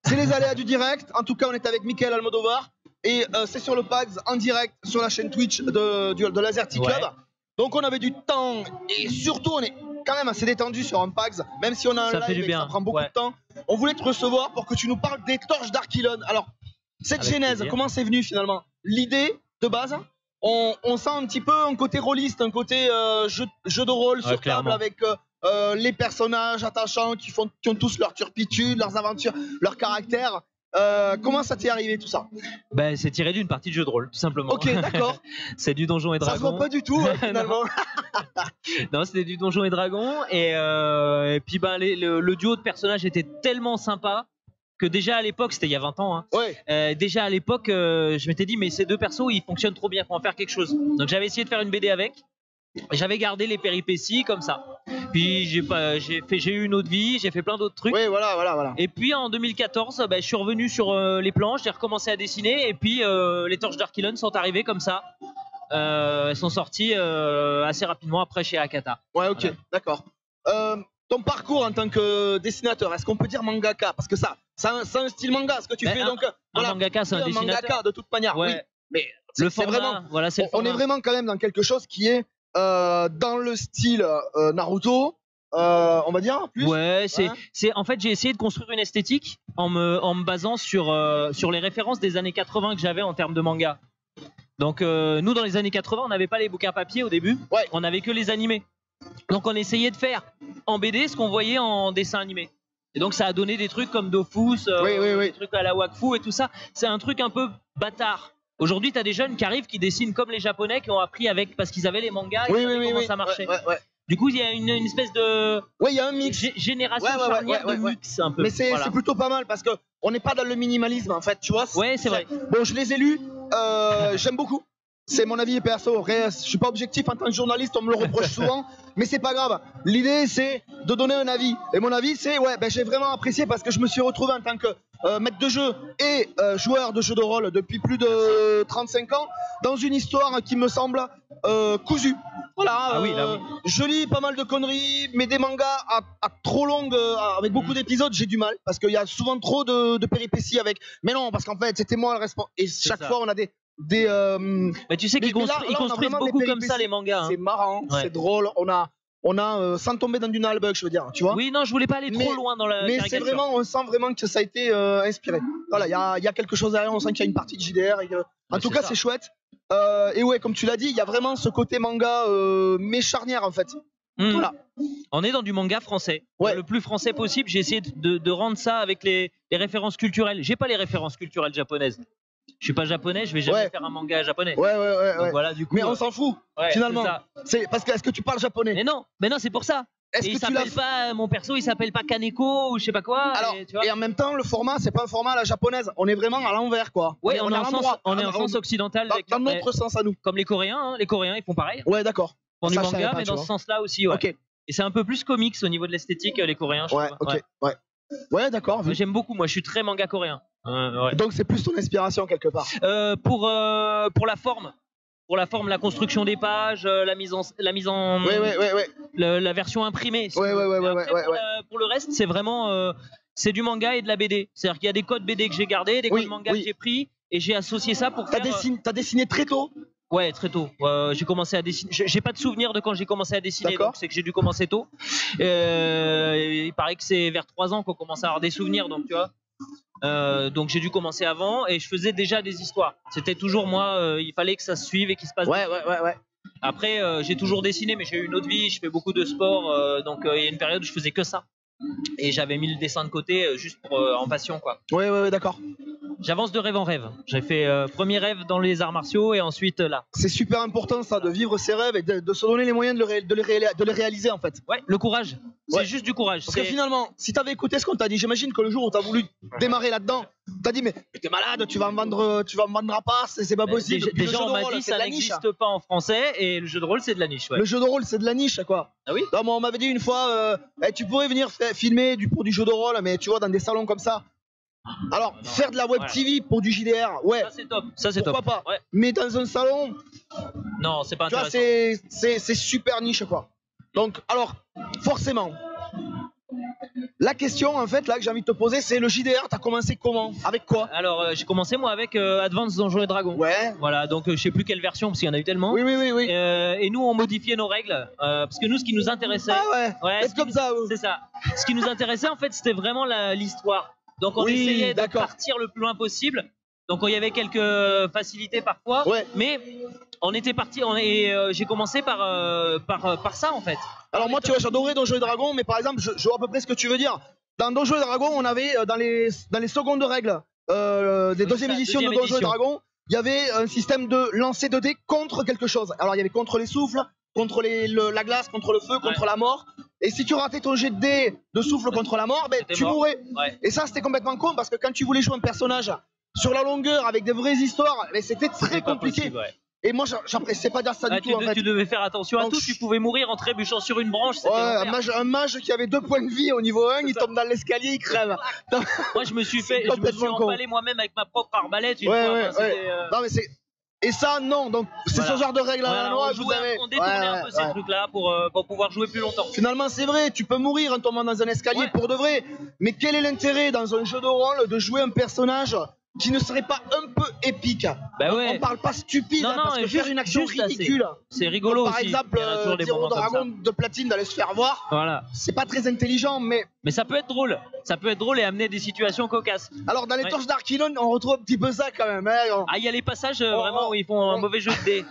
C'est les aléas du direct. En tout cas, on est avec Michael Almodovar. Et c'est sur le PAX en direct sur la chaîne Twitch de Laserty Club. Donc on avait du temps et surtout on est quand même assez détendu sur un PAX, même si on a un live et que ça prend beaucoup de temps. On voulait te recevoir pour que tu nous parles des torches d'Archilon. Alors, cette genèse, comment c'est venu finalement? L'idée de base, on sent un petit peu un côté rôliste, un côté jeu de rôle sur table avec les personnages attachants qui ont tous leur turpitude, leurs aventures, leur caractère. Comment ça t'est arrivé tout ça? Ben, c'est tiré d'une partie de jeu de rôle, tout simplement. Ok, d'accord. C'est du Donjons et Dragons. Ça se voit pas du tout, finalement. Non, c'était du Donjons et Dragons. Et puis, ben, le duo de personnages était tellement sympa que déjà à l'époque, c'était il y a 20 ans, hein, déjà à l'époque, je m'étais dit, mais ces deux persos, ils fonctionnent trop bien, faut en faire quelque chose. Donc j'avais essayé de faire une BD avec. J'avais gardé les péripéties comme ça. Puis j'ai eu une autre vie, j'ai fait plein d'autres trucs. Oui, voilà. Et puis en 2014, ben, je suis revenu sur les planches, j'ai recommencé à dessiner. Et puis les torches d'Archilon sont arrivées comme ça. Elles sont sorties assez rapidement après chez Akata. Ouais, ok, d'accord. Ton parcours en tant que dessinateur, est-ce qu'on peut dire mangaka? Parce que c'est un style manga, ce que tu fais. Donc, un mangaka, c'est un dessinateur. Mangaka, de toute manière, oui. Mais le format, vraiment, voilà, on est vraiment quand même dans quelque chose qui est dans le style Naruto, on va dire. Plus, en fait, j'ai essayé de construire une esthétique en me basant sur les références des années 80 que j'avais en termes de manga. Donc, nous, dans les années 80, on n'avait pas les bouquins papier au début. On n'avait que les animés. Donc on essayait de faire en BD ce qu'on voyait en dessin animé. Et donc ça a donné des trucs comme Dofus, des trucs à la Wakfu et tout ça. C'est un truc un peu bâtard. Aujourd'hui, tu as des jeunes qui arrivent, qui dessinent comme les Japonais, qui ont appris avec, parce qu'ils avaient les mangas, ils savaient comment ça marchait. Du coup, il y a une espèce de il y a un mix. Génération charnière de mix un peu. Mais c'est plutôt pas mal parce qu'on n'est pas dans le minimalisme en fait, tu vois. Ouais, c'est vrai. Bon, je les ai lus, j'aime beaucoup. C'est mon avis perso. Je suis pas objectif en tant que journaliste, on me le reproche souvent, mais c'est pas grave. L'idée c'est de donner un avis. Et mon avis c'est j'ai vraiment apprécié parce que je me suis retrouvé en tant que maître de jeu et joueur de jeux de rôle depuis plus de 35 ans dans une histoire qui me semble cousue. Voilà. Je lis pas mal de conneries, mais des mangas à trop longues, avec beaucoup d'épisodes, j'ai du mal parce qu'il y a souvent trop de péripéties avec. Mais non, parce qu'en fait c'était moi le responsable. Et chaque fois on a mais tu sais qu'ils construisent beaucoup comme ça les mangas. Hein. C'est marrant, c'est drôle. On a sans tomber dans du Nalbug, je veux dire, tu vois. Oui, non, je voulais pas aller trop loin dans la. Mais c'est vraiment, on sent vraiment que ça a été inspiré. Voilà, il y a quelque chose derrière. On sent qu'il y a une partie de JDR. En tout cas, c'est chouette. Et ouais, comme tu l'as dit, il y a vraiment ce côté manga mais charnière en fait. Voilà. On est dans du manga français, le plus français possible. J'ai essayé de rendre ça avec les références culturelles. J'ai pas les références culturelles japonaises. Je suis pas japonais, je vais jamais faire un manga japonais. Donc voilà, du coup, mais on s'en fout finalement. C'est parce que est-ce que tu parles japonais? Mais non, c'est pour ça. Et il s'appelle pas, mon perso, il s'appelle pas Kaneko ou je sais pas quoi. Alors, et en même temps, le format, c'est pas un format à la japonaise. On est vraiment à l'envers, quoi. Ouais, on est en sens occidental. Dans notre sens à nous. Comme les Coréens, hein. Les Coréens, ils font pareil. Ouais, d'accord. Ils font du manga, mais dans ce sens-là aussi. Ok. Et c'est un peu plus comics au niveau de l'esthétique, les Coréens. Je trouve. Ouais, d'accord. J'aime beaucoup. Moi, je suis très manga coréen. Donc c'est plus ton inspiration quelque part. Pour la forme. Pour la forme, la construction des pages, la mise en la version imprimée. Pour le reste, c'est vraiment c'est du manga et de la BD. C'est-à-dire qu'il y a des codes BD que j'ai gardés, des codes manga que j'ai pris et j'ai associé ça pour faire. T'as dessiné très tôt? Ouais, très tôt. J'ai commencé à dessiner. J'ai pas de souvenir de quand j'ai commencé à dessiner, donc c'est que j'ai dû commencer tôt. Il paraît que c'est vers 3 ans qu'on commence à avoir des souvenirs, donc tu vois. Donc j'ai dû commencer avant et je faisais déjà des histoires. C'était toujours moi, il fallait que ça se suive et qu'il se passe. Après j'ai toujours dessiné, mais j'ai eu une autre vie, je fais beaucoup de sport, donc il y a une période où je faisais que ça. Et j'avais mis le dessin de côté juste pour en passion, quoi. Ouais, d'accord. J'avance de rêve en rêve. J'ai fait premier rêve dans les arts martiaux et ensuite là. C'est super important ça, de vivre ses rêves et de se donner les moyens de les réaliser en fait. Ouais, le courage. C'est juste du courage. Parce que finalement, si t'avais écouté ce qu'on t'a dit, j'imagine que le jour où t'as voulu démarrer là-dedans, t'as dit mais t'es malade, tu vas me vendre à part, c'est pas possible. Déjà on m'a dit ça n'existe pas en français et le jeu de rôle c'est de la niche. Le jeu de rôle c'est de la niche quoi. Ah oui. Non, moi on m'avait dit une fois, tu pourrais venir filmer pour du jeu de rôle, mais tu vois dans des salons comme ça. Alors, faire de la web TV pour du JDR, ouais. Ça c'est top. Ça c'est top. Pourquoi pas. Mais dans un salon, non, c'est pas intéressant. Tu vois, c'est super niche quoi. Donc, alors, forcément, La question en fait là que j'ai envie de te poser, c'est le JDR, t'as commencé comment? Avec quoi? Alors j'ai commencé moi avec Advance Donjons et Dragons. Ouais. Voilà, donc je sais plus quelle version parce qu'il y en a eu tellement. Oui. Et nous on modifiait nos règles parce que nous ce qui nous intéressait. Ah ouais. C'est comme ça. C'est ça. Ce qui nous intéressait en fait c'était vraiment l'histoire. Donc on essayait de partir le plus loin possible. Donc il y avait quelques facilités parfois, mais on était parti. J'ai commencé par ça en fait. Alors moi, tu vois, j'adorais Donjons et Dragons, mais par exemple, je vois à peu près ce que tu veux dire. Dans Donjons et Dragons, on avait dans les secondes règles des deuxième éditions de Donjons et Dragons, il y avait un système de lancer de dés contre quelque chose. Alors il y avait contre les souffles, contre la glace, contre le feu, contre la mort. Et si tu ratais ton jet de dés de souffle contre la mort, ben, tu mourais. Ouais. Et ça, c'était complètement con parce que quand tu voulais jouer un personnage sur la longueur avec des vraies histoires, c'était très compliqué. Possible, Et moi, j'appréciais pas dire ça du tout. En fait. Tu devais faire attention à tout. Tu pouvais mourir en trébuchant sur une branche. Un mage qui avait 2 points de vie au niveau 1, il tombe dans l'escalier, il crève. Moi, je me suis emballé moi-même avec ma propre arbalète. Non, mais c'est. Et ça, non. Donc, c'est ce genre de règles à la noix. On détournait un peu ces trucs-là pour pouvoir jouer plus longtemps. Finalement, c'est vrai, tu peux mourir en tombant dans un escalier pour de vrai. Mais quel est l'intérêt dans un jeu de rôle de jouer un personnage qui ne serait pas un peu épique? On parle pas stupide, parce que faire une action ridicule, c'est rigolo par aussi. Exemple, dire au dragon de platine d'aller se faire voir, c'est pas très intelligent, mais ça peut être drôle. Ça peut être drôle et amener des situations cocasses. Alors dans les torches d'Archilon, on retrouve un petit peu ça quand même. Il y a les passages vraiment où ils font un mauvais jeu de dés.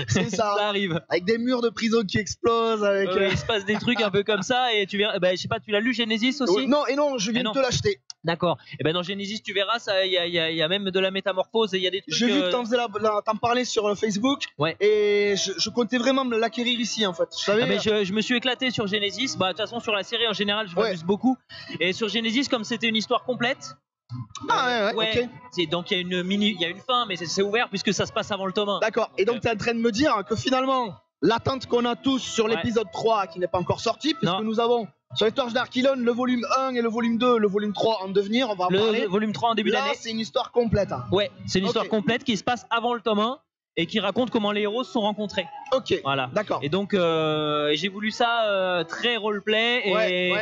C'est ça. Ça arrive. Avec des murs de prison qui explosent. Il se passe des trucs un peu comme ça et tu verras. Je sais pas, tu l'as lu Genesis aussi? Non, je viens de te l'acheter. D'accord. Et dans Genesis, tu verras, il y a même de la métamorphose et il y a des trucs. J'ai vu que t'en parlais sur Facebook. Et je comptais vraiment l'acquérir ici en fait. Je me suis éclaté sur Genesis. De toute façon, sur la série en général, je m'amuse beaucoup. Et sur Genesis, comme c'était une histoire complète. Donc il y a une fin, mais c'est ouvert puisque ça se passe avant le tome 1. D'accord. Et donc tu es en train de me dire que finalement, l'attente qu'on a tous sur l'épisode 3 qui n'est pas encore sorti, puisque nous avons sur les torches d'Archilon le volume 1 et le volume 2, le volume 3 en devenir, on va en parler. Le volume 3 en début d'année. Là, c'est une histoire complète. Ouais, c'est une histoire complète qui se passe avant le tome 1 et qui raconte comment les héros se sont rencontrés. Ok, voilà. D'accord. Et donc j'ai voulu ça très roleplay et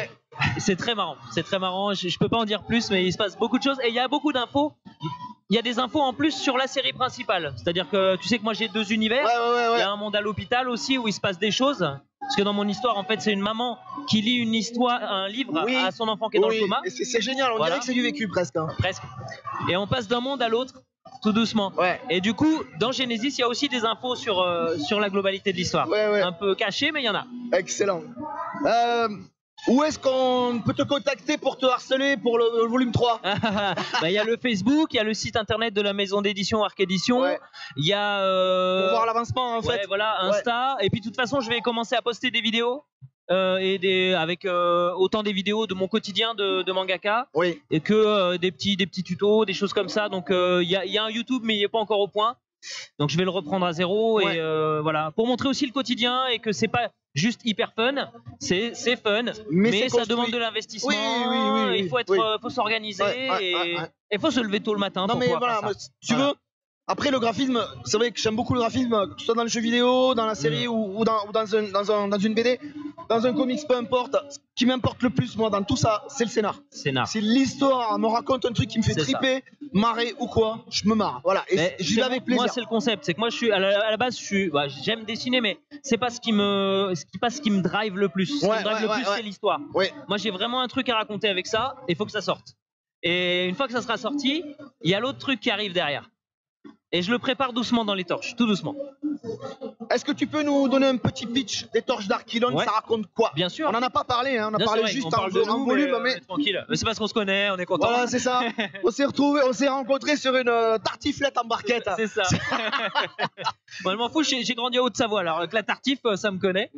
c'est très marrant. C'est très marrant, je peux pas en dire plus, mais il se passe beaucoup de choses et il y a beaucoup d'infos. Il y a des infos en plus sur la série principale. C'est-à-dire que tu sais que moi j'ai 2 univers. Il y a un monde à l'hôpital aussi où il se passe des choses. Parce que dans mon histoire, en fait, c'est une maman qui lit un livre à son enfant qui est dans le coma. C'est génial, on dirait que c'est du vécu presque. Presque. Et on passe d'un monde à l'autre tout doucement. Et du coup, dans Genesis, il y a aussi des infos sur la globalité de l'histoire. Un peu cachées, mais il y en a. Excellent. Où est-ce qu'on peut te contacter pour te harceler pour le volume 3? Il y a le Facebook, il y a le site internet de la maison d'édition Arc Édition. Il y a pour voir l'avancement en fait. Voilà, Insta. Et puis de toute façon, je vais commencer à poster des vidéos avec autant des vidéos de mon quotidien de mangaka et que des petits tutos, des choses comme ça. Donc il y a un YouTube, mais il n'est pas encore au point. Donc je vais le reprendre à zéro et voilà, pour montrer aussi le quotidien et que c'est pas juste hyper fun, c'est fun, mais ça demande de l'investissement. Il faut s'organiser et il faut se lever tôt le matin. Non mais voilà, tu veux. Après le graphisme, c'est vrai que j'aime beaucoup le graphisme, que ce soit dans le jeu vidéo, dans la série ou dans une BD, dans un comics, peu importe. Ce qui m'importe le plus, moi, dans tout ça, c'est le scénar. C'est l'histoire. On me raconte un truc qui me fait triper, marrer ou quoi, je me marre. Voilà, et j'y vais avec plaisir. Moi, c'est le concept. C'est que moi, à la base, j'aime dessiner, mais c'est pas ce qui me drive le plus. Ce qui me drive le plus, c'est l'histoire. Moi, j'ai vraiment un truc à raconter avec ça, et il faut que ça sorte. Et une fois que ça sera sorti, il y a l'autre truc qui arrive derrière. Et je le prépare doucement dans les torches, tout doucement. Est-ce que tu peux nous donner un petit pitch des torches d'Archilon? Ça raconte quoi? Bien sûr. On n'en a pas parlé, on a parlé juste en volume. Mais tranquille. Mais c'est parce qu'on se connaît, on est content. Voilà, c'est ça. On s'est rencontrés sur une tartiflette en barquette. C'est ça. Bon, je m'en fous, j'ai grandi en Haute-Savoie, alors avec la tartif, ça me connaît.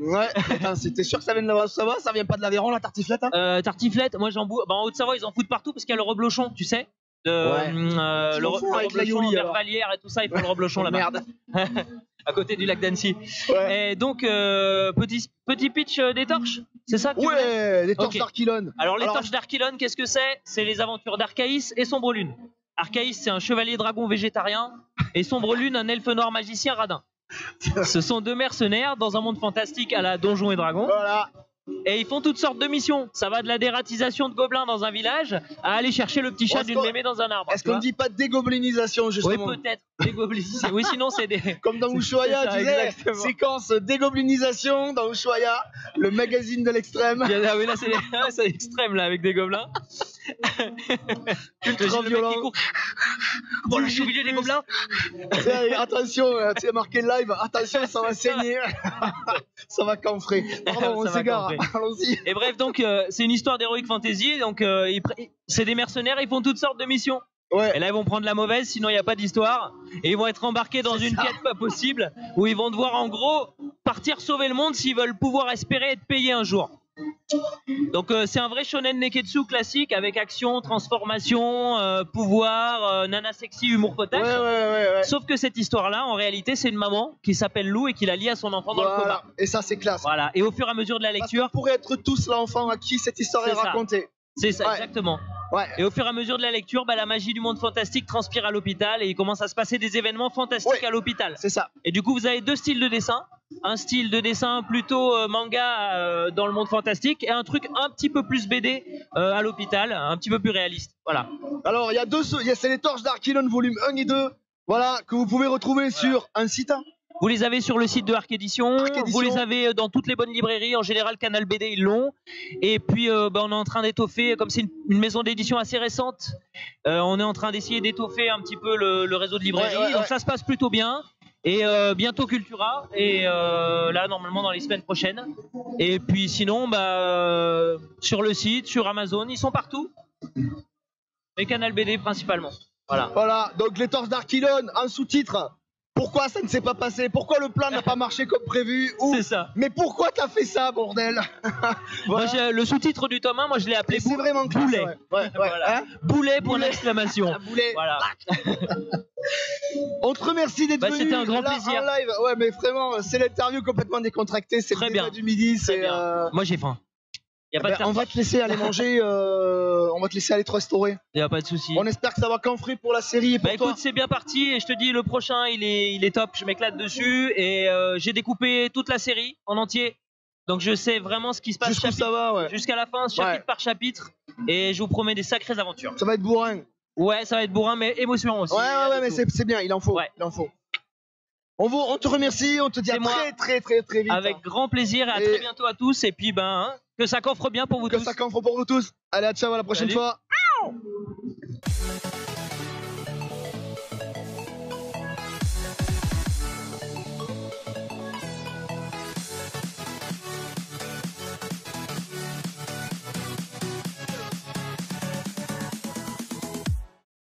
C'était sûr que ça vient de la Haute-Savoie? Ça vient pas de l'Aveyron, la tartiflette? Tartiflette, moi j'en bois. En Haute-Savoie, ils en foutent partout parce qu'il y a le reblochon, tu sais. Le reblochon vers Vallière et tout ça, il faut le reblochon là-bas. Merde. À côté du lac d'Annecy. Et donc petit pitch des torches, c'est ça que tu veux? Les torches d'Archilon. Alors les torches d'Archilon, qu'est-ce que c'est? C'est les aventures d'Archaïs et Sombre-Lune. Archaïs, c'est un chevalier dragon végétarien et Sombre-Lune, un elfe noir magicien radin. Ce sont 2 mercenaires dans un monde fantastique à la Donjons et Dragons. Voilà. Et ils font toutes sortes de missions. Ça va de la dératisation de gobelins dans un village à aller chercher le petit chat d'une mémé dans un arbre. Est-ce qu'on ne dit pas dégoblinisation justement? Oui, peut-être. Dégoblinisation. Oui, sinon c'est des. Comme dans Ushuaïa, tu sais, séquence dégoblinisation dans Ushuaïa, le magazine de l'extrême. Ah oui, là c'est l'extrême là avec des gobelins. Ultra violent. Bon, là je suis au milieu des gobelins. Attention, tu sais marqué live, attention, ça va saigner. Ça va camprer. Pardon, on s'égare. Allons-y. Et bref, donc c'est une histoire d'heroic fantasy. Donc c'est des mercenaires, ils font toutes sortes de missions. Ouais. Et là ils vont prendre la mauvaise, sinon il n'y a pas d'histoire. Et ils vont être embarqués dans une quête pas possible, où ils vont devoir en gros partir sauver le monde s'ils veulent pouvoir espérer être payés un jour. Donc c'est un vrai shonen neketsu classique avec action, transformation, pouvoir, nana sexy, humour potache. Ouais. Sauf que cette histoire-là, en réalité, c'est une maman qui s'appelle Lou et qui la lie à son enfant dans le coma. Et ça, c'est classe. Voilà. Et au fur et à mesure de la lecture, on pourrait être tous l'enfant à qui cette histoire est racontée. C'est ça, exactement. Ouais. Et au fur et à mesure de la lecture, la magie du monde fantastique transpire à l'hôpital et il commence à se passer des événements fantastiques à l'hôpital. C'est ça. Et du coup, vous avez deux styles de dessin. Un style de dessin plutôt manga dans le monde fantastique et un truc un petit peu plus BD à l'hôpital, un petit peu plus réaliste. Voilà. Alors, il y a c'est les Torches d'Archilon volume 1 et 2, voilà, que vous pouvez retrouver sur un site. Vous les avez sur le site de Arc Edition, vous les avez dans toutes les bonnes librairies, en général Canal BD ils l'ont. Et puis on est en train d'étoffer, comme c'est une maison d'édition assez récente, on est en train d'essayer d'étoffer un petit peu le réseau de librairies, donc ça se passe plutôt bien. Et bientôt Cultura, et là normalement dans les semaines prochaines. Et puis sinon sur le site, sur Amazon, ils sont partout. Et Canal BD principalement. Voilà, donc les Torches d'Archilon en sous-titre. Pourquoi ça ne s'est pas passé? Pourquoi le plan n'a pas marché comme prévu? C'est ça. Mais pourquoi t'as fait ça, bordel? Moi, le sous-titre du tome 1, moi je l'ai appelé Boulet. Voilà. Boulet pour l'exclamation. Boulet. Voilà. On te remercie d'être venu. C'était un grand plaisir. En live. Ouais, mais vraiment, c'est l'interview complètement décontractée. C'est le débat du midi. Moi j'ai faim. On va te laisser aller manger, on va te laisser aller te restaurer. Il n'y a pas de souci. On espère que ça va camfrer pour la série et pour toi. Écoute, c'est bien parti et je te dis, le prochain il est top, je m'éclate dessus et j'ai découpé toute la série en entier. Donc je sais vraiment ce qui se passe jusqu'à la fin, chapitre par chapitre, et je vous promets des sacrées aventures. Ça va être bourrin. Ouais, ça va être bourrin, mais émotion aussi. Ouais, mais c'est bien, il en faut. Il en faut. On te remercie, on te dit à très vite. Avec grand plaisir et à très bientôt à tous. Et puis que ça coffre bien pour vous tous. Que ça coffre pour vous tous. Allez, ciao, à la prochaine fois.